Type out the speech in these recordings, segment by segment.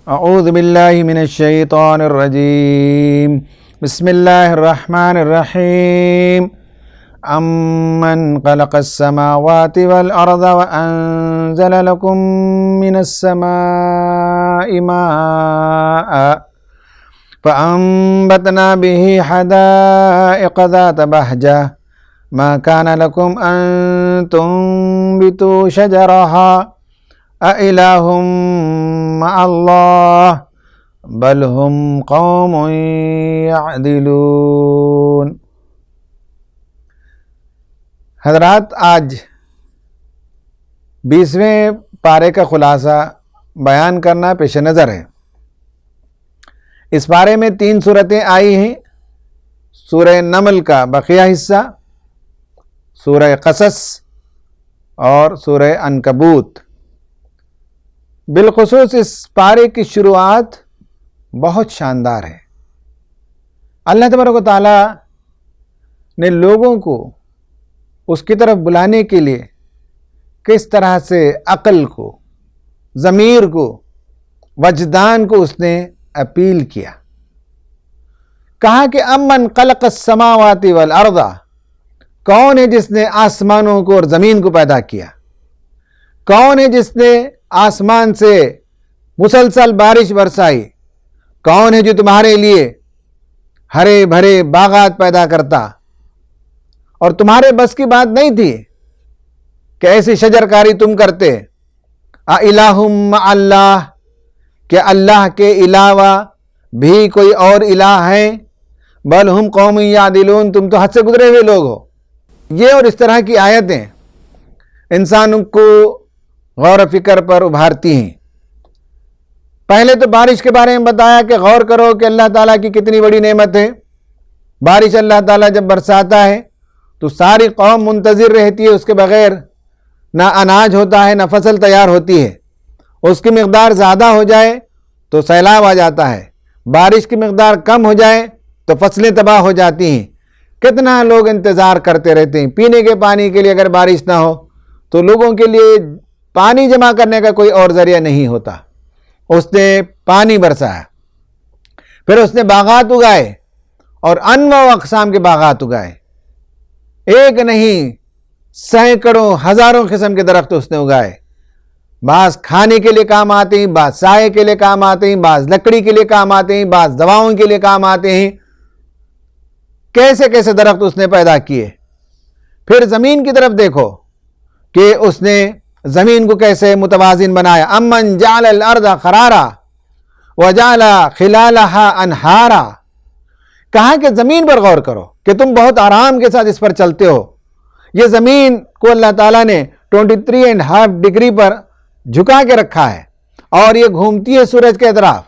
اعوذ باللہ من الشیطان الرجیم بسم اللہ الرحمن الرحیم امن خلق السماوات والارض وانزل لکم من السماء ماء فانبتنا به حدائق ذات بہجہ ما كان لكم ان تنبتوا شجرها أإله مع الله بل هم قوم يعدلون۔ حضرات، آج 20ویں پارے کا خلاصہ بیان کرنا پیش نظر ہے۔ اس پارے میں 3 صورتیں آئی ہیں، سورہ نمل کا بقیہ حصہ، سورہ قصص اور سورہ عنکبوت۔ بالخصوص اس پارے کی شروعات بہت شاندار ہے۔ اللہ تبارک و تعالی نے لوگوں کو اس کی طرف بلانے کے لیے کس طرح سے عقل کو، ضمیر کو، وجدان کو اس نے اپیل کیا۔ کہا کہ امن خلق السماوات والارض، کون ہے جس نے آسمانوں کو اور زمین کو پیدا کیا؟ کون ہے جس نے آسمان سے مسلسل بارش برسائی؟ کون ہے جو تمہارے لیے ہرے بھرے باغات پیدا کرتا؟ اور تمہارے بس کی بات نہیں تھی کہ ایسی شجرکاری تم کرتے؟ اِلٰہٌ مع اللہ، کہ اللہ کے علاوہ بھی کوئی اور الہ ہیں؟ بل ہم قوم یعدلون، تم تو حد سے گزرے ہوئے لوگ ہو۔ یہ اور اس طرح کی آیتیں انسانوں کو غور و فکر پر ابھارتی ہیں۔ پہلے تو بارش کے بارے میں بتایا کہ غور کرو کہ اللہ تعالیٰ کی کتنی بڑی نعمت ہے۔ بارش اللہ تعالیٰ جب برساتا ہے تو ساری قوم منتظر رہتی ہے، اس کے بغیر نہ اناج ہوتا ہے، نہ فصل تیار ہوتی ہے۔ اس کی مقدار زیادہ ہو جائے تو سیلاب آ جاتا ہے، بارش کی مقدار کم ہو جائے تو فصلیں تباہ ہو جاتی ہیں۔ کتنا لوگ انتظار کرتے رہتے ہیں پینے کے پانی کے لیے۔ اگر بارش نہ ہو تو لوگوں کے لیے پانی جمع کرنے کا کوئی اور ذریعہ نہیں ہوتا۔ اس نے پانی برسایا، پھر اس نے باغات اگائے اور انواع و اقسام کے باغات اگائے۔ ایک نہیں، سینکڑوں ہزاروں قسم کے درخت اس نے اگائے۔ بعض کھانے کے لیے کام آتے ہیں، بعض سائے کے لیے کام آتے ہیں، بعض لکڑی کے لیے کام آتے ہیں، بعض دواؤں کے لیے کام آتے ہیں۔ کیسے کیسے درخت اس نے پیدا کیے۔ پھر زمین کی طرف دیکھو کہ اس نے زمین کو کیسے متوازن بنایا۔ امن جعل الارض قرارا وجعل خلالها انہارا، کہا کہ زمین پر غور کرو کہ تم بہت آرام کے ساتھ اس پر چلتے ہو۔ یہ زمین کو اللہ تعالیٰ نے 23.5 ڈگری پر جھکا کے رکھا ہے اور یہ گھومتی ہے سورج کے اطراف۔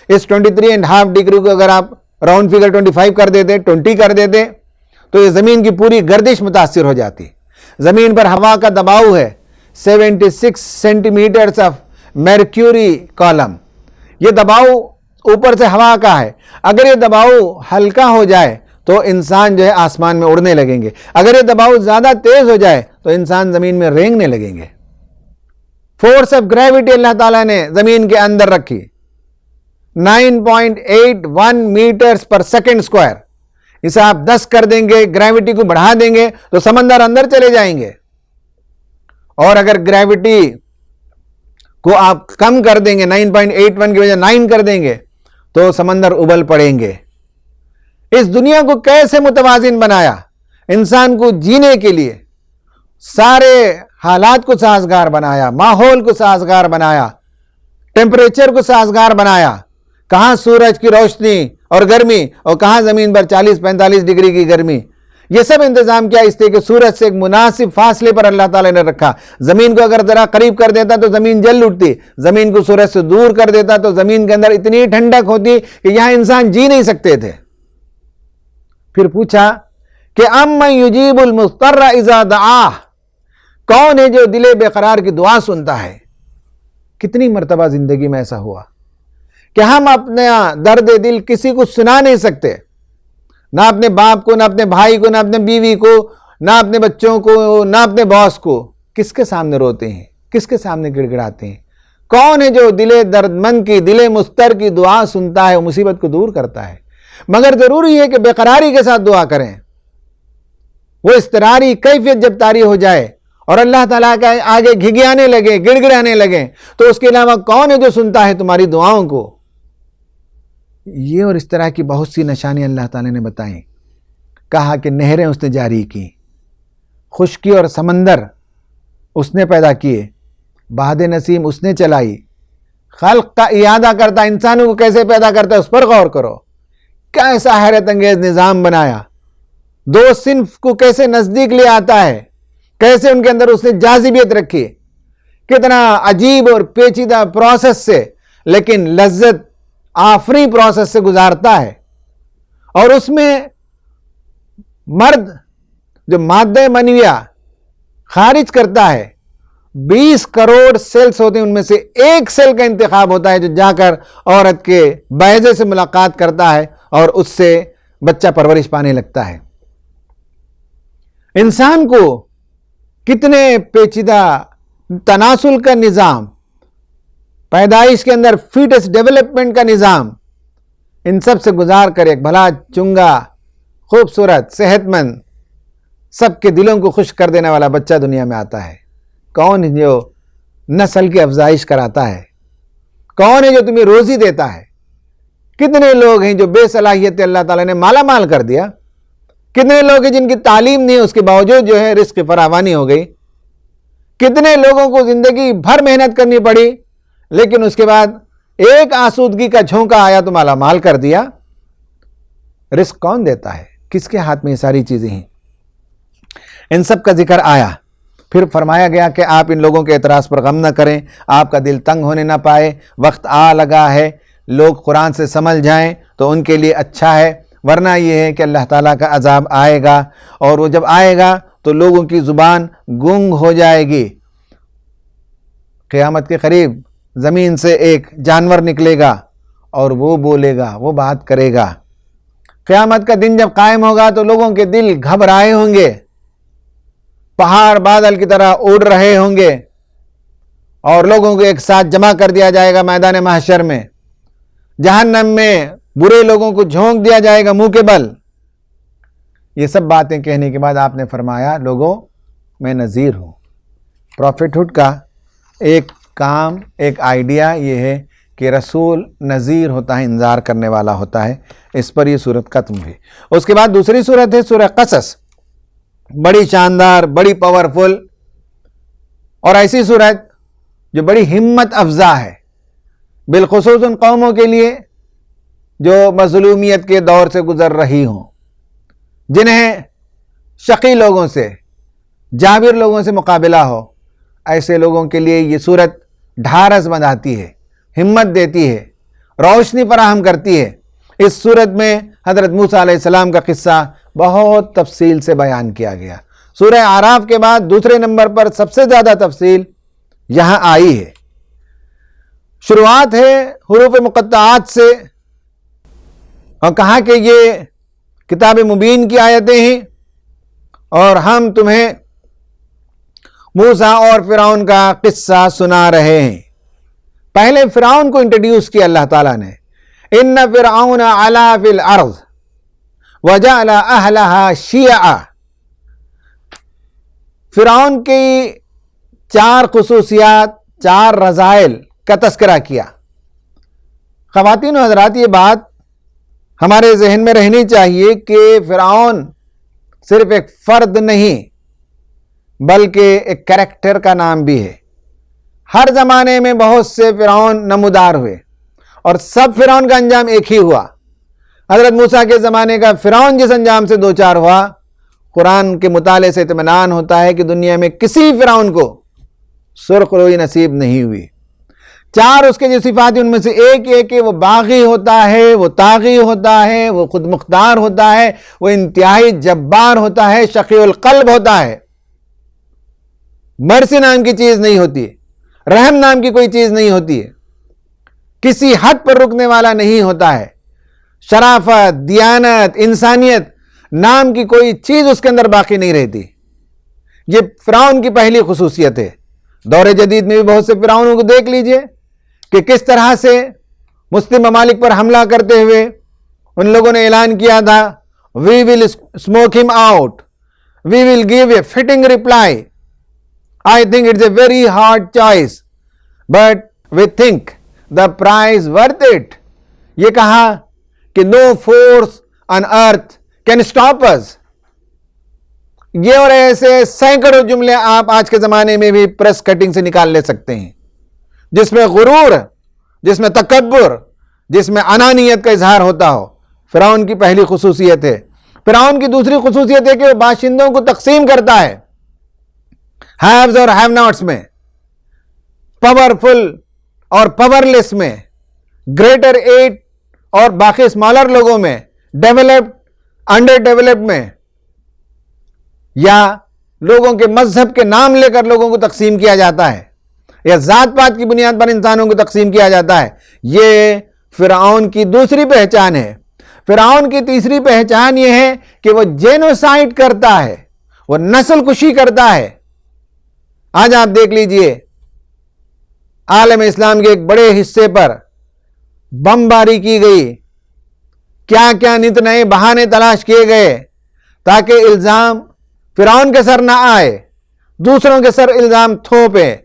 اس 23.5 ڈگری کو اگر آپ راؤنڈ فگر 25 کر دیتے، 20 کر دیتے تو یہ زمین کی پوری گردش متاثر ہو جاتی۔ زمین پر ہوا کا دباؤ ہے 76 سینٹی میٹرز آف میرکیوری کالم۔ یہ دباؤ اوپر سے ہوا کا ہے۔ اگر یہ دباؤ ہلکا ہو جائے تو انسان جو ہے آسمان میں اڑنے لگیں گے، اگر یہ دباؤ زیادہ تیز ہو جائے تو انسان زمین میں رینگنے لگیں گے۔ فورس آف گریوٹی اللہ تعالیٰ نے زمین کے اندر رکھی 9.81 میٹرز پر سیکنڈ اسکوائر۔ اسے آپ 10 کر دیں گے، گریوٹی کو بڑھا دیں گے تو سمندر اندر چلے جائیں گے، اور اگر گریوٹی کو آپ کم کر دیں گے 9.81 کی وجہ 9 کر دیں گے تو سمندر ابل پڑیں گے۔ اس دنیا کو کیسے متوازن بنایا؟ انسان کو جینے کے لیے سارے حالات کو سازگار بنایا، ماحول کو سازگار بنایا، ٹیمپریچر کو سازگار بنایا۔ کہاں سورج کی روشنی اور گرمی اور کہاں زمین پر 40-45 ڈگری کی گرمی۔ یہ سب انتظام کیا اس لیے کہ سورج سے ایک مناسب فاصلے پر اللہ تعالیٰ نے رکھا۔ زمین کو اگر ذرا قریب کر دیتا تو زمین جل اٹھتی، زمین کو سورج سے دور کر دیتا تو زمین کے اندر اتنی ٹھنڈک ہوتی کہ یہاں انسان جی نہیں سکتے تھے۔ پھر پوچھا کہ امن یجیب المضطر اذا دعاہ، کون ہے جو دل بے قرار کی دعا سنتا ہے؟ کتنی مرتبہ زندگی میں ایسا ہوا کہ ہم اپنا درد دل کسی کو سنا نہیں سکتے، نہ اپنے باپ کو، نہ اپنے بھائی کو، نہ اپنے بیوی کو، نہ اپنے بچوں کو، نہ اپنے باس کو۔ کس کے سامنے روتے ہیں، کس کے سامنے گڑ گڑاتے ہیں؟ کون ہے جو دل درد مند کی، دل مستر کی دعا سنتا ہے، مصیبت کو دور کرتا ہے؟ مگر ضروری ہے کہ بے قراری کے ساتھ دعا کریں. وہ اضطراری کیفیت جب طاری ہو جائے اور اللہ تعالیٰ کا آگے گھگیانے لگے، گڑ گڑانے لگے، تو اس کے علاوہ کون ہے جو سنتا ہے تمہاری دعاؤں کو؟ یہ اور اس طرح کی بہت سی نشانیاں اللہ تعالیٰ نے بتائیں. کہا کہ نہریں اس نے جاری کی، خشکی اور سمندر اس نے پیدا کیے، باد نسیم اس نے چلائی. خلق کا اعادہ کرتا، انسانوں کو کیسے پیدا کرتا ہے اس پر غور کرو. کیسا حیرت انگیز نظام بنایا، دو صنف کو کیسے نزدیک لے آتا ہے، کیسے ان کے اندر اس نے جاذبیت رکھی، کتنا عجیب اور پیچیدہ پروسیس سے، لیکن لذت آفری پروسیس سے گزارتا ہے. اور اس میں مرد جو مادہ منویہ خارج کرتا ہے، 20 کروڑ سیلز ہوتے ہیں، ان میں سے ایک سیل کا انتخاب ہوتا ہے جو جا کر عورت کے بیضے سے ملاقات کرتا ہے اور اس سے بچہ پرورش پانے لگتا ہے. انسان کو کتنے پیچیدہ تناسل کا نظام، پیدائش کے اندر فیٹس ڈیولپمنٹ کا نظام، ان سب سے گزار کر ایک بھلا چنگا، خوبصورت، صحت مند، سب کے دلوں کو خوش کر دینے والا بچہ دنیا میں آتا ہے. کون ہے جو نسل کی افزائش کراتا ہے؟ کون ہے جو تمہیں روزی دیتا ہے؟ کتنے لوگ ہیں جو بے صلاحیت اللہ تعالیٰ نے مالا مال کر دیا؟ کتنے لوگ ہیں جن کی تعلیم نہیں، اس کے باوجود جو ہے رزق فراوانی ہو گئی؟ کتنے لوگوں کو زندگی بھر محنت کرنی پڑی لیکن اس کے بعد ایک آسودگی کا جھونکا آیا تو مالا مال کر دیا؟ رزق کون دیتا ہے؟ کس کے ہاتھ میں یہ ساری چیزیں ہیں؟ ان سب کا ذکر آیا. پھر فرمایا گیا کہ آپ ان لوگوں کے اعتراض پر غم نہ کریں، آپ کا دل تنگ ہونے نہ پائے. وقت آ لگا ہے، لوگ قرآن سے سمجھ جائیں تو ان کے لیے اچھا ہے، ورنہ یہ ہے کہ اللہ تعالیٰ کا عذاب آئے گا، اور وہ جب آئے گا تو لوگوں کی زبان گنگ ہو جائے گی. قیامت کے قریب زمین سے ایک جانور نکلے گا اور وہ بولے گا، وہ بات کرے گا. قیامت کا دن جب قائم ہوگا تو لوگوں کے دل گھبرائے ہوں گے، پہاڑ بادل کی طرح اڑ رہے ہوں گے، اور لوگوں کو ایک ساتھ جمع کر دیا جائے گا میدان محشر میں. جہنم میں برے لوگوں کو جھونک دیا جائے گا منہ کے بل. یہ سب باتیں کہنے کے بعد آپ نے فرمایا، لوگوں میں نذیر ہوں. پروفیٹ ہوڈ کا ایک کام، ایک آئیڈیا یہ ہے کہ رسول نذیر ہوتا ہے، انذار کرنے والا ہوتا ہے. اس پر یہ سورت ختم ہوئی. اس کے بعد دوسری سورت ہے سورہ قصص، بڑی شاندار، بڑی پاورفل، اور ایسی سورت جو بڑی ہمت افزا ہے، بالخصوص ان قوموں کے لیے جو مظلومیت کے دور سے گزر رہی ہوں، جنہیں شقی لوگوں سے، جابر لوگوں سے مقابلہ ہو. ایسے لوگوں کے لیے یہ سورت ڈھارس بندھاتی ہے، ہمت دیتی ہے، روشنی فراہم کرتی ہے. اس سورت میں حضرت موسیٰ علیہ السلام کا قصہ بہت تفصیل سے بیان کیا گیا. سورہ اعراف کے بعد دوسرے نمبر پر سب سے زیادہ تفصیل یہاں آئی ہے. شروعات ہے حروف مقطعات سے، اور کہا کہ یہ کتاب مبین کی آیتیں ہیں اور ہم تمہیں موسیٰ اور فرعون کا قصہ سنا رہے ہیں. پہلے فرعون کو انٹروڈیوس کیا اللہ تعالیٰ نے. ان فرعون علا فی الارض وجعل اہلہا شیعا. فرعون کی 4 خصوصیات، 4 رذائل کا تذکرہ کیا. خواتین و حضرات، یہ بات ہمارے ذہن میں رہنی چاہیے کہ فرعون صرف ایک فرد نہیں بلکہ ایک کریکٹر کا نام بھی ہے. ہر زمانے میں بہت سے فرعون نمودار ہوئے اور سب فرعون کا انجام ایک ہی ہوا. حضرت موسیٰ کے زمانے کا فرعون جس انجام سے دوچار ہوا، قرآن کے مطالعے سے اطمینان ہوتا ہے کہ دنیا میں کسی فرعون کو سرخ روئی نصیب نہیں ہوئی. 4 اس کے جو صفات ہیں ان میں سے ایک یہ کہ وہ باغی ہوتا ہے، وہ طاغی ہوتا ہے، وہ خود مختار ہوتا ہے، وہ انتہائی جبار ہوتا ہے، شقی القلب ہوتا ہے. مرسی نام کی چیز نہیں ہوتی ہے، رحم نام کی کوئی چیز نہیں ہوتی ہے، کسی حد پر رکنے والا نہیں ہوتا ہے. شرافت، دیانت، انسانیت نام کی کوئی چیز اس کے اندر باقی نہیں رہتی. یہ فرعون کی پہلی خصوصیت ہے. دور جدید میں بھی بہت سے فرعونوں کو دیکھ لیجئے، کہ کس طرح سے مسلم ممالک پر حملہ کرتے ہوئے ان لوگوں نے اعلان کیا تھا we will smoke them out, we will give a fitting reply. I think it's a very hard choice, but we think the price worth it. یہ کہا کہ no force on earth can stop us. یہ اور ایسے سینکڑوں جملے آپ آج کے زمانے میں بھی پریس کٹنگ سے نکال لے سکتے ہیں, جس میں غرور, جس میں تکبر, جس میں انانیت کا اظہار ہوتا ہو. فرعون کی پہلی خصوصیت ہے. فرعون کی دوسری خصوصیت ہے کہ وہ باشندوں کو تقسیم کرتا ہے, ہیوز اور ہیو ناٹس میں, پاورفل اور پاورلیس میں, گریٹر ایٹ اور باقی اسمالر لوگوں میں, ڈیولپڈ انڈر ڈیولپڈ میں, یا لوگوں کے مذہب کے نام لے کر لوگوں کو تقسیم کیا جاتا ہے, یا ذات پات کی بنیاد پر انسانوں کو تقسیم کیا جاتا ہے. یہ فرعون کی دوسری پہچان ہے. فرعون کی تیسری پہچان یہ ہے کہ وہ جینوسائیڈ کرتا ہے, وہ نسل کشی کرتا ہے. آج آپ دیکھ لیجئے عالم اسلام کے ایک بڑے حصے پر بمباری کی گئی, کیا کیا نت نئے بہانے تلاش کیے گئے تاکہ الزام فرعون کے سر نہ آئے, دوسروں کے سر الزام تھوپے.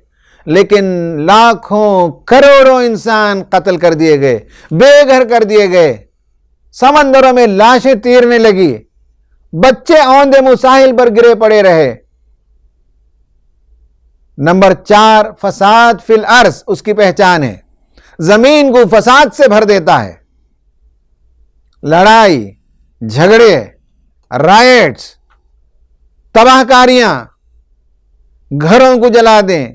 لیکن لاکھوں کروڑوں انسان قتل کر دیے گئے, بے گھر کر دیے گئے, سمندروں میں لاشیں تیرنے لگی, بچے اوندے منہ ساحل پر گرے پڑے رہے. نمبر 4, فساد فی الارض اس کی پہچان ہے. زمین کو فساد سے بھر دیتا ہے. لڑائی جھگڑے, رائٹس, تباہ کاریاں, گھروں کو جلا دیں,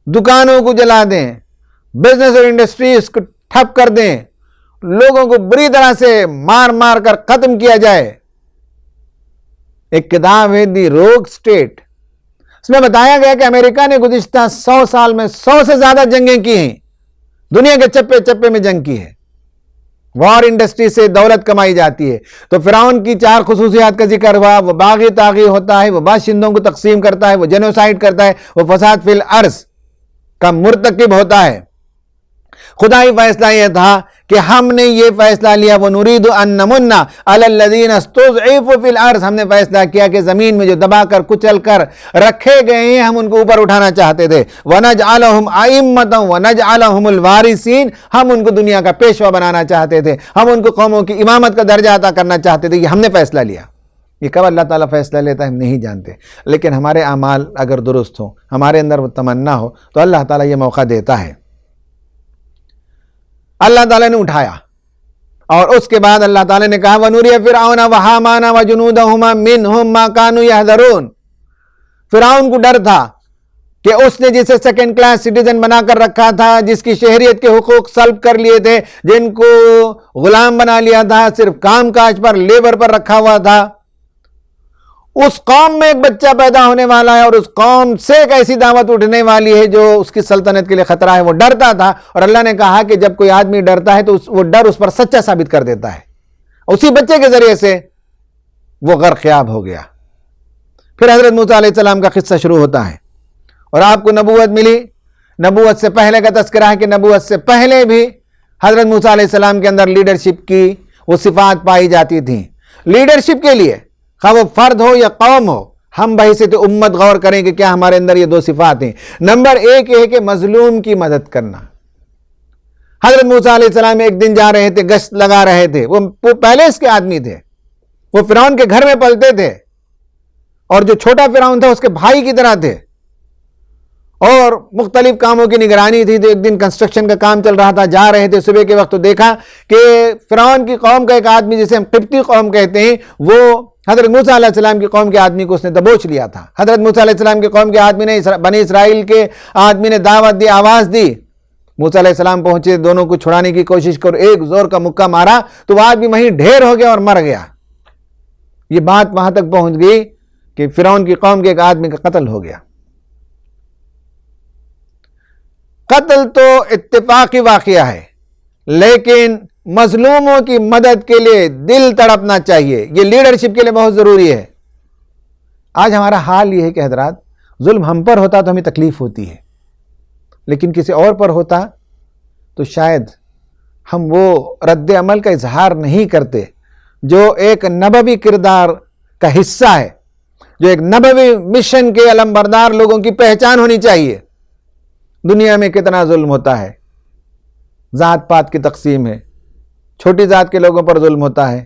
دکانوں کو جلا دیں, بزنس اور انڈسٹریز کو ٹھپ کر دیں, لوگوں کو بری طرح سے مار مار کر ختم کیا جائے. ایک کتاب ہے دی روگ اسٹیٹ, اس میں بتایا گیا کہ امریکہ نے گزشتہ 100 سال میں 100 سے زیادہ جنگیں کی ہیں, دنیا کے چپے چپے میں جنگ کی ہے. وار انڈسٹری سے دولت کمائی جاتی ہے. تو فرعون کی 4 خصوصیات کا ذکر ہوا. وہ باغی طاغی ہوتا ہے, وہ باشندوں کو تقسیم کرتا ہے, وہ جینوسائیڈ کرتا ہے, وہ فساد فی الارض کا مرتکب ہوتا ہے. خدائی فیصلہ یہ تھا کہ ہم نے یہ فیصلہ لیا وَنُرِيدُ أَن نَّمُنَّ عَلَى الَّذِينَ اسْتُضْعِفُوا فِي الْأَرْضِ, ہم نے فیصلہ کیا کہ زمین میں جو دبا کر کچل کر رکھے گئے ہیں ہم ان کو اوپر اٹھانا چاہتے تھے. وَنَجْعَلَهُمْ أَئِمَّةً وَنَجْعَلَهُمُ الْوَارِثِينَ, ہم ان کو دنیا کا پیشوا بنانا چاہتے تھے, ہم ان کو قوموں کی امامت کا درجہ عطا کرنا چاہتے تھے. یہ ہم نے فیصلہ لیا. یہ کب اللہ تعالیٰ فیصلہ لیتا ہے ہم نہیں جانتے, لیکن ہمارے اعمال اگر درست ہوں, ہمارے اندر وہ تمنا ہو, تو اللہ تعالیٰ یہ موقع دیتا ہے. اللہ تعالیٰ نے اٹھایا, اور اس کے بعد اللہ تعالیٰ نے کہا وَنُرِيَ فِرْعَوْنَ وَحَامَانَ وَجُنُودَهُمَا مِنْهُمْ مَا كَانُوا يَحْذَرُونَ. فرعون کو ڈر تھا کہ اس نے جسے سیکنڈ کلاس سٹیزن بنا کر رکھا تھا, جس کی شہریت کے حقوق سلب کر لیے تھے, جن کو غلام بنا لیا تھا, صرف کام کاج پر لیبر پر رکھا ہوا تھا, اس قوم میں ایک بچہ پیدا ہونے والا ہے اور اس قوم سے ایک ایسی دعوت اٹھنے والی ہے جو اس کی سلطنت کے لیے خطرہ ہے. وہ ڈرتا تھا, اور اللہ نے کہا کہ جب کوئی آدمی ڈرتا ہے تو وہ ڈر اس پر سچا ثابت کر دیتا ہے. اسی بچے کے ذریعے سے وہ غرقیاب ہو گیا. پھر حضرت موسیٰ علیہ السلام کا قصہ شروع ہوتا ہے, اور آپ کو نبوت ملی. نبوت سے پہلے کا تذکرہ ہے کہ نبوت سے پہلے بھی حضرت موسیٰ علیہ السلام کے اندر لیڈرشپ کی وہ صفات پائی جاتی تھیں. لیڈرشپ کے لیے خواہ وہ فرد ہو یا قوم ہو, ہم بحیثیت امت غور کریں کہ کیا ہمارے اندر یہ 2 صفات ہیں. نمبر 1 یہ ہے کہ مظلوم کی مدد کرنا. حضرت موسیٰ علیہ السلام ایک دن جا رہے تھے, گشت لگا رہے تھے. وہ پیلیس کے آدمی تھے, وہ فرعون کے گھر میں پلتے تھے, اور جو چھوٹا فرعون تھا اس کے بھائی کی طرح تھے, اور مختلف کاموں کی نگرانی تھی. تو ایک دن کنسٹرکشن کا کام چل رہا تھا, جا رہے تھے صبح کے وقت, تو دیکھا کہ فرعون کی قوم کا ایک آدمی جسے ہم قبطی قوم کہتے ہیں, وہ حضرت موسیٰ علیہ السلام کی قوم کے آدمی کو اس نے دبوچ لیا تھا. حضرت موسیٰ علیہ السلام کی قوم کے آدمی نے, بنی اسرائیل کے آدمی نے دعوت دی, آواز دی. موسیٰ علیہ السلام پہنچے, دونوں کو چھڑانے کی کوشش کر, ایک زور کا مکہ مارا تو وہ آدمی وہیں ڈھیر ہو گیا اور مر گیا. یہ بات وہاں تک پہنچ گئی کہ فرعون کی قوم کے ایک آدمی کا قتل ہو گیا. قتل تو اتفاقی واقعہ ہے, لیکن مظلوموں کی مدد کے لیے دل تڑپنا چاہیے. یہ لیڈرشپ کے لیے بہت ضروری ہے. آج ہمارا حال یہ ہے کہ حضرات, ظلم ہم پر ہوتا تو ہمیں تکلیف ہوتی ہے, لیکن کسی اور پر ہوتا تو شاید ہم وہ رد عمل کا اظہار نہیں کرتے جو ایک نبوی کردار کا حصہ ہے، جو ایک نبوی مشن کے علمبردار لوگوں کی پہچان ہونی چاہیے۔ دنیا میں کتنا ظلم ہوتا ہے، ذات پات کی تقسیم ہے، چھوٹی ذات کے لوگوں پر ظلم ہوتا ہے،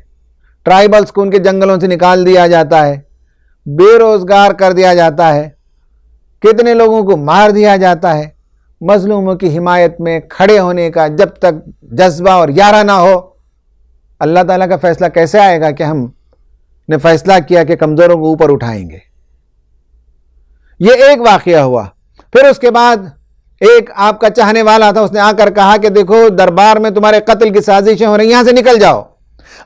ٹرائبلز کو ان کے جنگلوں سے نکال دیا جاتا ہے، بے روزگار کر دیا جاتا ہے، کتنے لوگوں کو مار دیا جاتا ہے۔ مظلوموں کی حمایت میں کھڑے ہونے کا جب تک جذبہ اور یارہ نہ ہو، اللہ تعالیٰ کا فیصلہ کیسے آئے گا کہ ہم نے فیصلہ کیا کہ کمزوروں کو اوپر اٹھائیں گے؟ یہ ایک واقعہ ہوا۔ پھر اس کے بعد ایک آپ کا چاہنے والا تھا، اس نے آ کر کہا کہ دیکھو دربار میں تمہارے قتل کی سازشیں ہو رہی ہیں، یہاں سے نکل جاؤ۔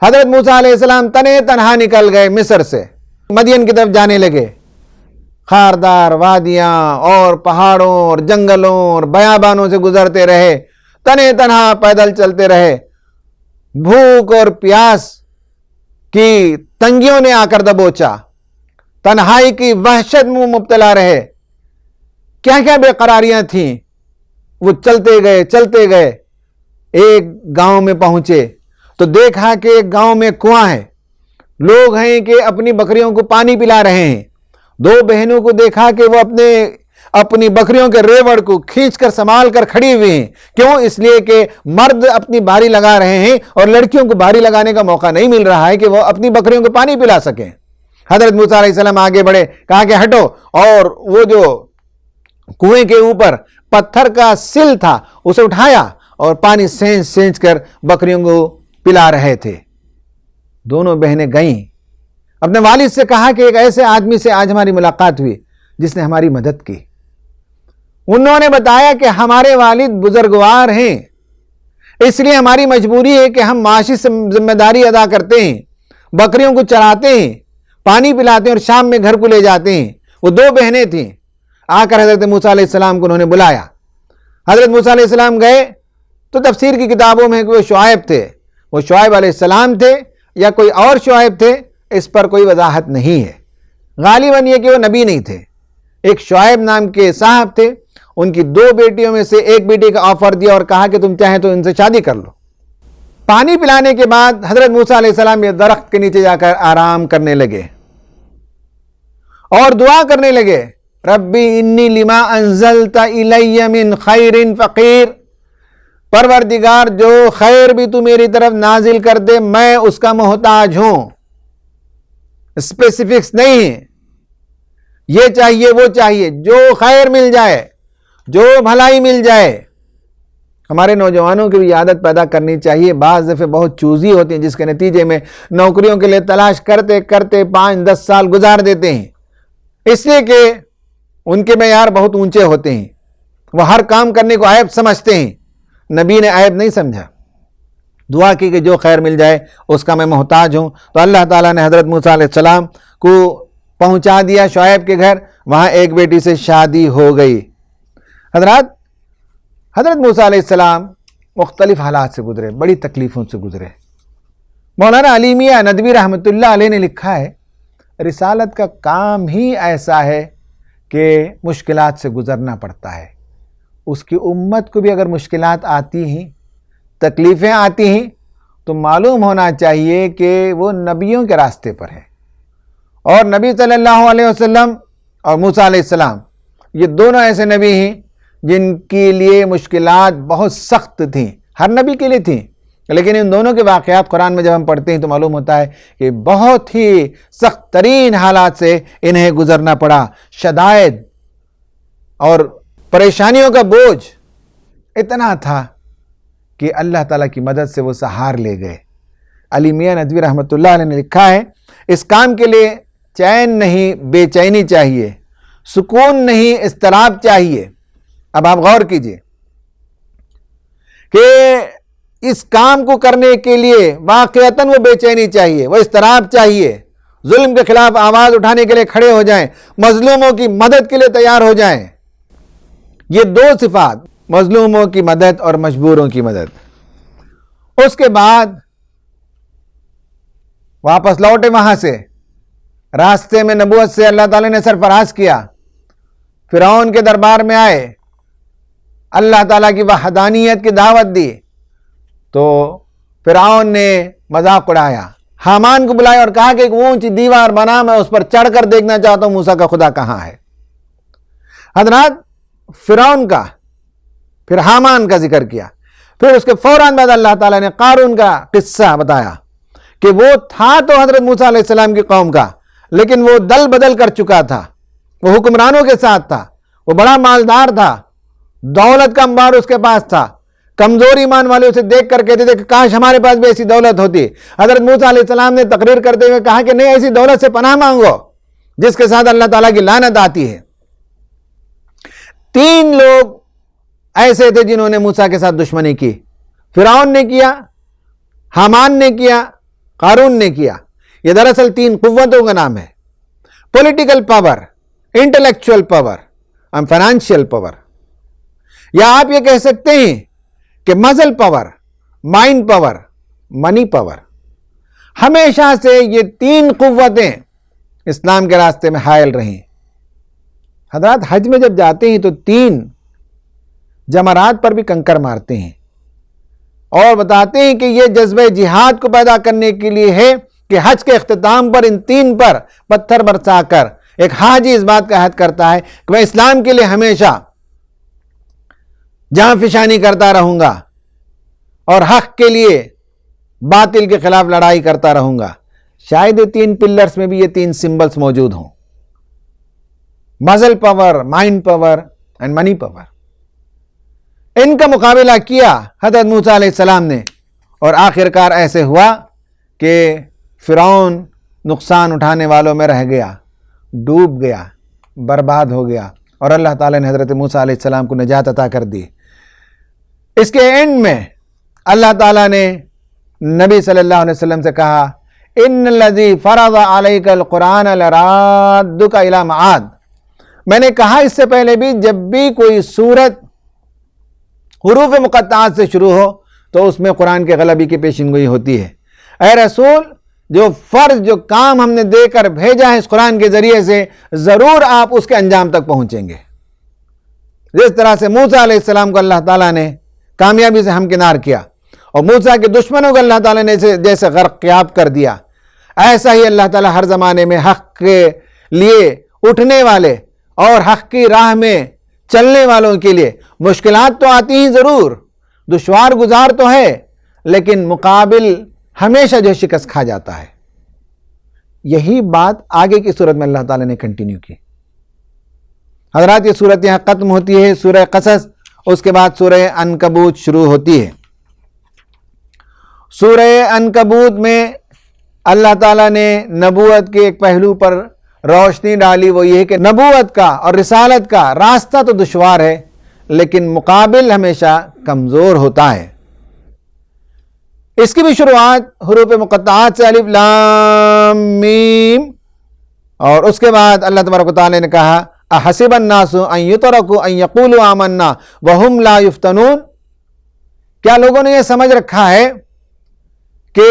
حضرت موسیٰ علیہ السلام تنے تنہا نکل گئے، مصر سے مدین کی طرف جانے لگے۔ خاردار وادیاں اور پہاڑوں اور جنگلوں اور بیابانوں سے گزرتے رہے، تنے تنہا پیدل چلتے رہے۔ بھوک اور پیاس کی تنگیوں نے آ کر دبوچا، تنہائی کی وحشت میں مبتلا رہے، کیا کیا بے قراریاں تھیں۔ وہ چلتے گئے، ایک گاؤں میں پہنچے تو دیکھا کہ ایک گاؤں میں کنواں ہے، لوگ ہیں کہ اپنی بکریوں کو پانی پلا رہے ہیں۔ دو بہنوں کو دیکھا کہ وہ اپنی بکریوں کے ریوڑ کو کھینچ کر سنبھال کر کھڑی ہوئی ہیں۔ کیوں؟ اس لیے کہ مرد اپنی باری لگا رہے ہیں اور لڑکیوں کو باری لگانے کا موقع نہیں مل رہا ہے کہ وہ اپنی بکریوں کو پانی پلا سکیں۔ حضرت موسیٰ علیہ السلام آگے بڑھے، کہا کہ ہٹو، اور وہ جو کنویں کے اوپر پتھر کا سل تھا اسے اٹھایا اور پانی سینچ کر بکریوں کو پلا رہے تھے۔ دونوں بہنیں گئیں، اپنے والد سے کہا کہ ایک ایسے آدمی سے آج ہماری ملاقات ہوئی جس نے ہماری مدد کی۔ انہوں نے بتایا کہ ہمارے والد بزرگوار ہیں، اس لیے ہماری مجبوری ہے کہ ہم معاشی ذمہ داری ادا کرتے ہیں، بکریوں کو چراتے ہیں، پانی پلاتے ہیں اور شام میں گھر کو لے جاتے ہیں۔ وہ دو بہنیں تھیں۔ آ کر حضرت موسیٰ علیہ السلام کو انہوں نے بلایا۔ حضرت موسیٰ علیہ السلام گئے تو تفسیر کی کتابوں میں کہ وہ شعیب تھے، وہ شعیب علیہ السلام تھے یا کوئی اور شعیب تھے، اس پر کوئی وضاحت نہیں ہے۔ غالباً یہ کہ وہ نبی نہیں تھے، ایک شعیب نام کے صاحب تھے۔ ان کی دو بیٹیوں میں سے ایک بیٹی کا آفر دیا اور کہا کہ تم چاہیں تو ان سے شادی کر لو۔ پانی پلانے کے بعد حضرت موسیٰ علیہ السلام یہ درخت کے نیچے جا کر آرام کرنے لگے اور دعا کرنے لگے، ربی انی لما انزلت الی من خیر فقیر، پروردگار جو خیر بھی تو میری طرف نازل کر دے میں اس کا محتاج ہوں۔ اسپیسیفکس نہیں ہے، یہ چاہیے وہ چاہیے، جو خیر مل جائے، جو بھلائی مل جائے۔ ہمارے نوجوانوں کی بھی عادت پیدا کرنی چاہیے، بعض دفعہ بہت چوزی ہوتی ہیں جس کے نتیجے میں نوکریوں کے لیے تلاش کرتے کرتے 5-10 سال گزار دیتے ہیں، اس لیے کہ ان کے معیار بہت اونچے ہوتے ہیں، وہ ہر کام کرنے کو عیب سمجھتے ہیں۔ نبی نے عیب نہیں سمجھا، دعا کی کہ جو خیر مل جائے اس کا میں محتاج ہوں۔ تو اللہ تعالیٰ نے حضرت موسیٰ علیہ السلام کو پہنچا دیا شعیب کے گھر، وہاں ایک بیٹی سے شادی ہو گئی۔ حضرت موسیٰ علیہ السلام مختلف حالات سے گزرے، بڑی تکلیفوں سے گزرے۔ مولانا علی میاں ندوی رحمۃ اللہ علیہ نے لکھا ہے، رسالت کا کام ہی ایسا ہے کہ مشکلات سے گزرنا پڑتا ہے۔ اس کی امت کو بھی اگر مشکلات آتی ہیں، تکلیفیں آتی ہیں، تو معلوم ہونا چاہیے کہ وہ نبیوں کے راستے پر ہے، اور نبی صلی اللہ علیہ وسلم اور موسیٰ علیہ السلام یہ دونوں ایسے نبی ہیں جن کے لیے مشکلات بہت سخت تھیں، ہر نبی کے لیے تھیں، لیکن ان دونوں کے واقعات قرآن میں جب ہم پڑھتے ہیں تو معلوم ہوتا ہے کہ بہت ہی سخت ترین حالات سے انہیں گزرنا پڑا۔ شدائد اور پریشانیوں کا بوجھ اتنا تھا کہ اللہ تعالیٰ کی مدد سے وہ سہار لے گئے۔ علی میاں ندوی رحمۃ اللہ علیہ نے لکھا ہے، اس کام کے لیے چین نہیں بے چینی چاہیے، سکون نہیں اضطراب چاہیے۔ اب آپ غور کیجئے کہ اس کام کو کرنے کے لیے واقعتاً وہ بے چینی چاہیے، وہ اضطراب چاہیے، ظلم کے خلاف آواز اٹھانے کے لیے کھڑے ہو جائیں، مظلوموں کی مدد کے لیے تیار ہو جائیں۔ یہ دو صفات، مظلوموں کی مدد اور مجبوروں کی مدد۔ اس کے بعد واپس لوٹے، وہاں سے راستے میں نبوت سے اللہ تعالی نے سرفراز کیا، فرعون کے دربار میں آئے، اللہ تعالیٰ کی وحدانیت کی دعوت دی تو فرعون نے مذاق اڑایا، حامان کو بلایا اور کہا کہ ایک اونچی دیوار بنا، میں اس پر چڑھ کر دیکھنا چاہتا ہوں موسیٰ کا خدا کہاں ہے۔ حضرات، فرعون کا، پھر حامان کا ذکر کیا، پھر اس کے فوراً بعد اللہ تعالیٰ نے قارون کا قصہ بتایا کہ وہ تھا تو حضرت موسیٰ علیہ السلام کی قوم کا، لیکن وہ دل بدل کر چکا تھا، وہ حکمرانوں کے ساتھ تھا، وہ بڑا مالدار تھا، دولت کا انبار اس کے پاس تھا۔ کمزور ایمان والے اسے دیکھ کر کہتے تھے کہ کاش ہمارے پاس بھی ایسی دولت ہوتی۔ حضرت موسیٰ علیہ السلام نے تقریر کرتے ہوئے کہا کہ نہیں، ایسی دولت سے پناہ مانگو جس کے ساتھ اللہ تعالیٰ کی لعنت آتی ہے۔ 3 لوگ ایسے تھے جنہوں نے موسیٰ کے ساتھ دشمنی کی، فرعون نے کیا، حامان نے کیا، قارون نے کیا۔ یہ دراصل 3 قوتوں کا نام ہے: پولیٹیکل پاور، انٹلیکچوئل پاور اور فائنینشیل پاور، یا آپ یہ کہہ سکتے ہیں کہ مزل پاور، مائنڈ پاور، منی پاور۔ ہمیشہ سے یہ 3 قوتیں اسلام کے راستے میں حائل رہیں۔ حضرات، حج میں جب جاتے ہیں تو 3 جمرات پر بھی کنکر مارتے ہیں اور بتاتے ہیں کہ یہ جذبہ جہاد کو پیدا کرنے کے لیے ہے کہ حج کے اختتام پر ان 3 پر پتھر برسا کر ایک حاجی اس بات کا عہد کرتا ہے کہ میں اسلام کے لیے ہمیشہ جاں فشانی کرتا رہوں گا اور حق کے لیے باطل کے خلاف لڑائی کرتا رہوں گا۔ شاید یہ 3 پلرز میں بھی یہ 3 سمبلز موجود ہوں: muscle power, mind power and money power. ان کا مقابلہ کیا حضرت موسیٰ علیہ السلام نے، اور آخرکار ایسے ہوا کہ فرعون نقصان اٹھانے والوں میں رہ گیا، ڈوب گیا، برباد ہو گیا، اور اللہ تعالیٰ نے حضرت موسیٰ علیہ السلام کو نجات عطا کر دی۔ اس کے اینڈ میں اللہ تعالیٰ نے نبی صلی اللہ علیہ وسلم سے کہا: ان الذی فرض علیک القرآن لرادک الی معاد۔ میں نے کہا اس سے پہلے بھی، جب بھی کوئی سورت حروف مقطعات سے شروع ہو تو اس میں قرآن کے غلبی کی پیشن گوئی ہوتی ہے۔ اے رسول، جو فرض، جو کام ہم نے دے کر بھیجا ہے اس قرآن کے ذریعے سے، ضرور آپ اس کے انجام تک پہنچیں گے۔ جس طرح سے موسیٰ علیہ السلام کو اللہ تعالیٰ نے کامیابی سے ہمکنار کیا اور موسیٰ کے دشمنوں کو اللہ تعالیٰ نے جیسے غرقیاب کر دیا، ایسا ہی اللہ تعالیٰ ہر زمانے میں حق کے لیے اٹھنے والے اور حق کی راہ میں چلنے والوں کے لیے مشکلات تو آتی ہی ضرور، دشوار گزار تو ہے، لیکن مقابل ہمیشہ جو شکست کھا جاتا ہے۔ یہی بات آگے کی صورت میں اللہ تعالیٰ نے کنٹینیو کی۔ حضرات، یہ صورت یہاں ختم ہوتی ہے، سورہ قصص، اس کے بعد سورہ عنکبوت شروع ہوتی ہے۔ سورہ عنکبوت میں اللہ تعالیٰ نے نبوت کے ایک پہلو پر روشنی ڈالی، وہ یہ ہے کہ نبوت کا اور رسالت کا راستہ تو دشوار ہے، لیکن مقابل ہمیشہ کمزور ہوتا ہے۔ اس کی بھی شروعات حروف مقطعات سے، الف لام میم، اور اس کے بعد اللہ تبارک و تعالی نے کہا: احسب الناس ان یترکوا ان یقولوا آمنا وہم لا یفتنون۔ کیا لوگوں نے یہ سمجھ رکھا ہے کہ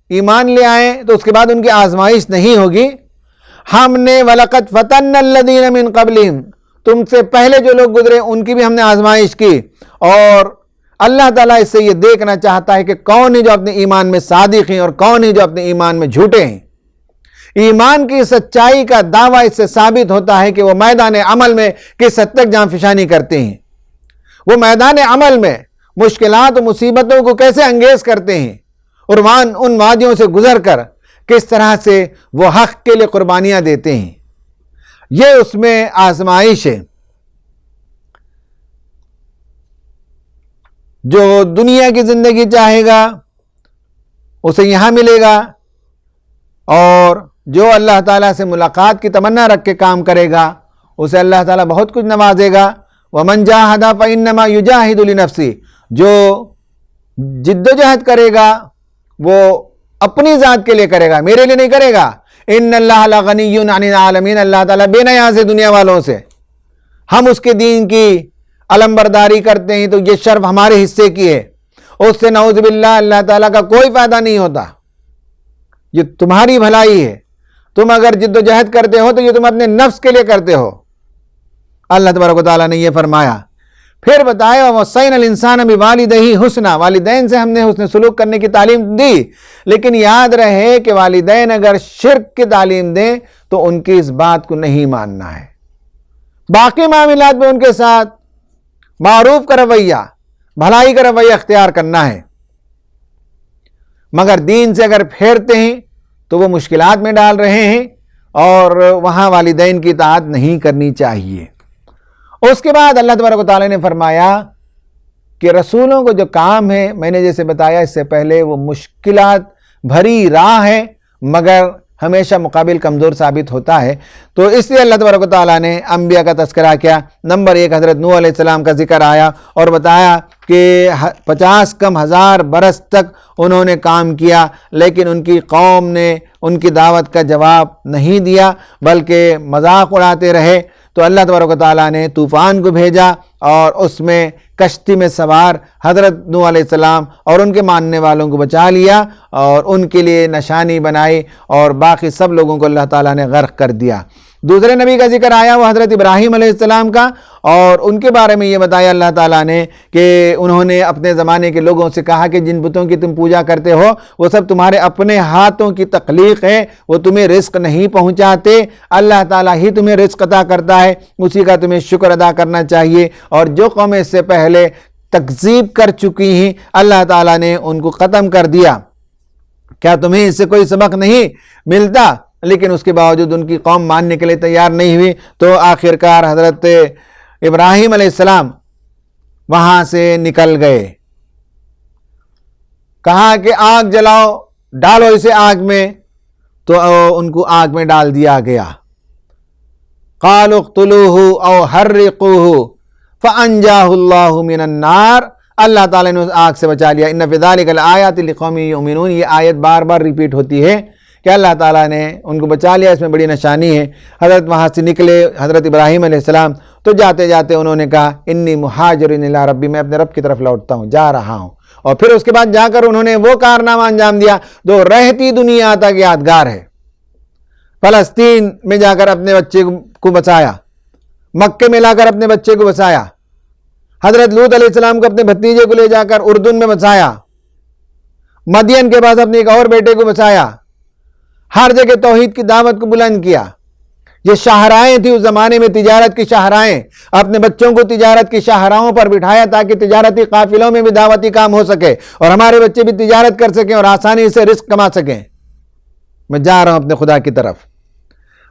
ایمان لے آئیں تو اس کے بعد ان کی آزمائش نہیں ہوگی؟ ہم نے وَلَقَدْ فَتَنَّ الَّذِينَ مِن قَبْلِهِمْ، تم سے پہلے جو لوگ گزرے ان کی بھی ہم نے آزمائش کی، اور اللہ تعالیٰ اس سے یہ دیکھنا چاہتا ہے کہ کون ہی جو اپنے ایمان میں صادق ہیں اور کون ہی جو اپنے ایمان میں جھوٹے ہیں۔ ایمان کی سچائی کا دعویٰ اس سے ثابت ہوتا ہے کہ وہ میدان عمل میں کس حد تک جان فشانی کرتے ہیں، وہ میدان عمل میں مشکلات و مصیبتوں کو کیسے انگیز کرتے ہیں، اور ان وادیوں سے گزر کر کس طرح سے وہ حق کے لیے قربانیاں دیتے ہیں۔ یہ اس میں آزمائش ہے۔ جو دنیا کی زندگی چاہے گا اسے یہاں ملے گا، اور جو اللہ تعالیٰ سے ملاقات کی تمنا رکھ کے کام کرے گا اسے اللہ تعالیٰ بہت کچھ نوازے گا۔ وَمَنْ جَاهَدَ فَإِنَّمَا يُجَاهِدُ لِنَفْسِهِ، جو جد و جہد کرے گا وہ اپنی ذات کے لیے کرے گا، میرے لیے نہیں کرے گا۔ إِنَّ اللَّهَ لَغَنِيٌّ عَنِ الْعَالَمِينَ، اللہ تعالیٰ بے نیاز ہے دنیا والوں سے۔ ہم اس کے دین کی علمبرداری کرتے ہیں تو یہ شرف ہمارے حصے کی ہے، اس سے نعوذ باللہ اللہ تعالیٰ کا کوئی فائدہ نہیں ہوتا۔ یہ تمہاری بھلائی ہے، تم اگر جد و جہد کرتے ہو تو یہ تم اپنے نفس کے لیے کرتے ہو۔ اللہ تبارک و تعالیٰ نے یہ فرمایا۔ پھر بتایا وَوَصَّيْنَا الْإِنسَانَ بِوَالِدَيْهِ حُسْنًا، والدین سے ہم نے حسن سلوک کرنے کی تعلیم دی، لیکن یاد رہے کہ والدین اگر شرک کی تعلیم دیں تو ان کی اس بات کو نہیں ماننا ہے، باقی معاملات میں ان کے ساتھ معروف کا رویہ، بھلائی کا رویہ اختیار کرنا ہے، مگر دین سے اگر پھیرتے ہیں تو وہ مشکلات میں ڈال رہے ہیں اور وہاں والدین کی اطاعت نہیں کرنی چاہیے۔ اس کے بعد اللہ تبارک و تعالیٰ نے فرمایا کہ رسولوں کو جو کام ہے، میں نے جیسے بتایا اس سے پہلے، وہ مشکلات بھری راہ ہے مگر ہمیشہ مقابل کمزور ثابت ہوتا ہے، تو اس لیے اللہ تبارک و تعالیٰ نے انبیاء کا تذکرہ کیا۔ نمبر 1 حضرت نوح علیہ السلام کا ذکر آیا اور بتایا کہ 50,000 برس تک انہوں نے کام کیا، لیکن ان کی قوم نے ان کی دعوت کا جواب نہیں دیا بلکہ مذاق اڑاتے رہے، تو اللہ تبارک و تعالیٰ نے طوفان کو بھیجا اور اس میں کشتی میں سوار حضرت نوح علیہ السلام اور ان کے ماننے والوں کو بچا لیا اور ان کے لیے نشانی بنائی، اور باقی سب لوگوں کو اللہ تعالیٰ نے غرق کر دیا۔ دوسرے نبی کا ذکر آیا وہ حضرت ابراہیم علیہ السلام کا، اور ان کے بارے میں یہ بتایا اللہ تعالیٰ نے کہ انہوں نے اپنے زمانے کے لوگوں سے کہا کہ جن بتوں کی تم پوجا کرتے ہو وہ سب تمہارے اپنے ہاتھوں کی تخلیق ہے، وہ تمہیں رزق نہیں پہنچاتے، اللہ تعالیٰ ہی تمہیں رزق عطا کرتا ہے، اسی کا تمہیں شکر ادا کرنا چاہیے، اور جو قومیں اس سے پہلے تکذیب کر چکی ہیں اللہ تعالیٰ نے ان کو ختم کر دیا۔ کیا تمہیں اس سے کوئی سبق نہیں ملتا؟ لیکن اس کے باوجود ان کی قوم ماننے کے لیے تیار نہیں ہوئی، تو آخرکار حضرت ابراہیم علیہ السلام وہاں سے نکل گئے، کہا کہ آگ جلاؤ، ڈالو اسے آگ میں، تو ان کو آگ میں ڈال دیا گیا۔ قالوا اقتلوه او حرقوه فانجاه اللہ من النار، اللہ تعالیٰ نے اس آگ سے بچا لیا۔ ان فی ذلک لآیات لقوم یؤمنون، یہ آیت بار بار ریپیٹ ہوتی ہے کہ اللہ تعالیٰ نے ان کو بچا لیا، اس میں بڑی نشانی ہے۔ حضرت وہاں سے نکلے حضرت ابراہیم علیہ السلام، تو جاتے جاتے انہوں نے کہا انی مہاجر الی ربی، میں اپنے رب کی طرف لوٹتا ہوں، جا رہا ہوں، اور پھر اس کے بعد جا کر انہوں نے وہ کارنامہ انجام دیا جو رہتی دنیا تک یادگار ہے۔ فلسطین میں جا کر اپنے بچے کو بچایا، مکے میں لا کر اپنے بچے کو بچایا، حضرت لوط علیہ السلام کو اپنے بھتیجے کو لے جا کر اردن میں بچایا، مدین کے پاس اپنے ایک اور بیٹے کو بچایا، ہر جگہ توحید کی دعوت کو بلند کیا۔ یہ شاہراہیں تھی اس زمانے میں، تجارت کی شاہراہیں، اپنے بچوں کو تجارت کی شاہراہوں پر بٹھایا تاکہ تجارتی قافلوں میں بھی دعوتی کام ہو سکے اور ہمارے بچے بھی تجارت کر سکیں اور آسانی سے رزق کما سکیں۔ میں جا رہا ہوں اپنے خدا کی طرف۔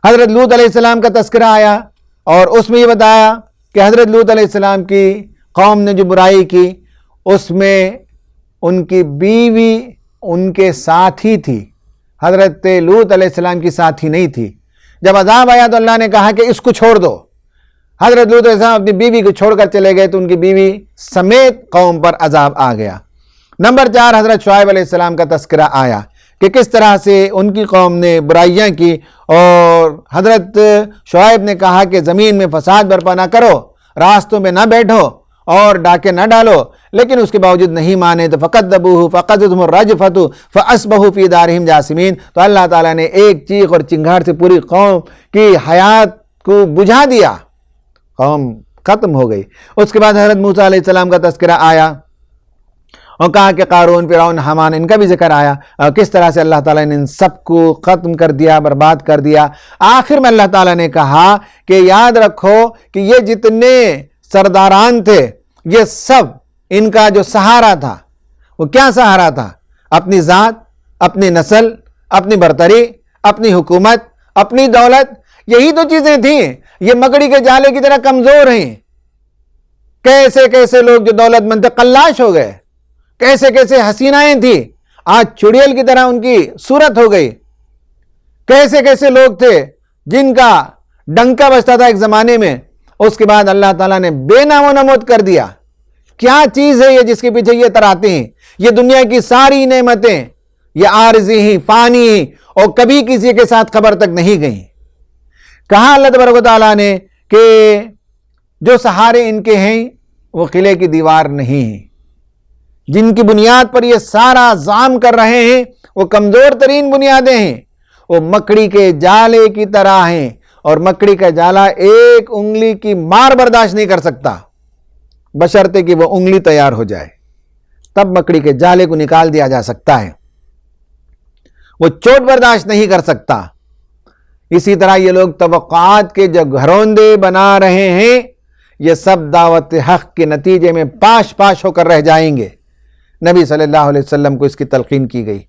حضرت لوط علیہ السلام کا تذکرہ آیا اور اس میں یہ بتایا کہ حضرت لوط علیہ السلام کی قوم نے جو برائی کی اس میں ان کی بیوی ان کے ساتھ ہی تھی، حضرت لوط علیہ السلام کی ساتھی نہیں تھی۔ جب عذاب آیا تو اللہ نے کہا کہ اس کو چھوڑ دو۔ حضرت لوط علیہ السلام اپنی بیوی کو چھوڑ کر چلے گئے تو ان کی بیوی سمیت قوم پر عذاب آ گیا۔ نمبر 4 حضرت شعیب علیہ السلام کا تذکرہ آیا کہ کس طرح سے ان کی قوم نے برائیاں کی، اور حضرت شعیب نے کہا کہ زمین میں فساد برپا نہ کرو، راستوں میں نہ بیٹھو اور ڈاکے نہ ڈالو، لیکن اس کے باوجود نہیں مانے تو فَكَذَّبُوهُ فَأَخَذَتْهُمُ الرَّجْفَةُ فَأَصْبَحُوا فِي دَارِهِمْ جَاثِمِينَ، تو اللہ تعالیٰ نے ایک چیخ اور چنگھاڑ سے پوری قوم کی حیات کو بجھا دیا، قوم ختم ہو گئی۔ اس کے بعد حضرت موسیٰ علیہ السلام کا تذکرہ آیا اور کہا کہ قارون، فرعون، حامان، ان کا بھی ذکر آیا، کس طرح سے اللہ تعالیٰ نے ان سب کو ختم کر دیا، برباد کر دیا۔ آخر میں اللہ تعالیٰ نے کہا کہ یاد رکھو کہ یہ جتنے سرداران تھے یہ سب ان کا جو سہارا تھا وہ کیا سہارا تھا؟ اپنی ذات، اپنی نسل، اپنی برتری، اپنی حکومت، اپنی دولت، یہی تو چیزیں تھیں۔ یہ مکڑی کے جالے کی طرح کمزور ہیں۔ کیسے کیسے لوگ جو دولت مند تھے قلاش ہو گئے، کیسے کیسے حسینائیں تھیں آج چڑیل کی طرح ان کی صورت ہو گئی، کیسے کیسے لوگ تھے جن کا ڈنکا بجتا تھا ایک زمانے میں، اس کے بعد اللہ تعالیٰ نے بے نام و نمود کر دیا۔ کیا چیز ہے یہ جس کے پیچھے یہ تراتے ہیں؟ یہ دنیا کی ساری نعمتیں یہ عارضی ہیں، فانی ہیں، اور کبھی کسی کے ساتھ خبر تک نہیں گئیں۔ کہا اللہ تبارک و تعالیٰ نے کہ جو سہارے ان کے ہیں وہ قلعے کی دیوار نہیں ہیں، جن کی بنیاد پر یہ سارا زعم کر رہے ہیں وہ کمزور ترین بنیادیں ہیں، وہ مکڑی کے جالے کی طرح ہیں، اور مکڑی کا جالا ایک انگلی کی مار برداشت نہیں کر سکتا۔ بشرطے کہ وہ انگلی تیار ہو جائے، تب مکڑی کے جالے کو نکال دیا جا سکتا ہے۔ وہ چوٹ برداشت نہیں کر سکتا۔ اسی طرح یہ لوگ توقعات کے جو گھروندے بنا رہے ہیں، یہ سب دعوت حق کے نتیجے میں پاش پاش ہو کر رہ جائیں گے۔ نبی صلی اللہ علیہ وسلم کو اس کی تلقین کی گئی۔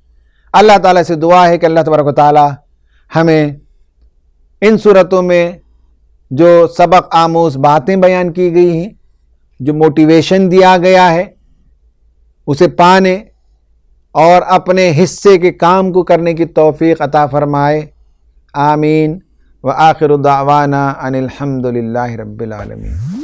اللہ تعالیٰ سے دعا ہے کہ اللہ تبارک و تعالیٰ ہمیں ان صورتوں میں جو سبق آموز باتیں بیان کی گئی ہیں، جو موٹیویشن دیا گیا ہے، اسے پانے اور اپنے حصے کے کام کو کرنے کی توفیق عطا فرمائے۔ آمین۔ وآخر دعوانا ان الحمد للہ رب العالمین۔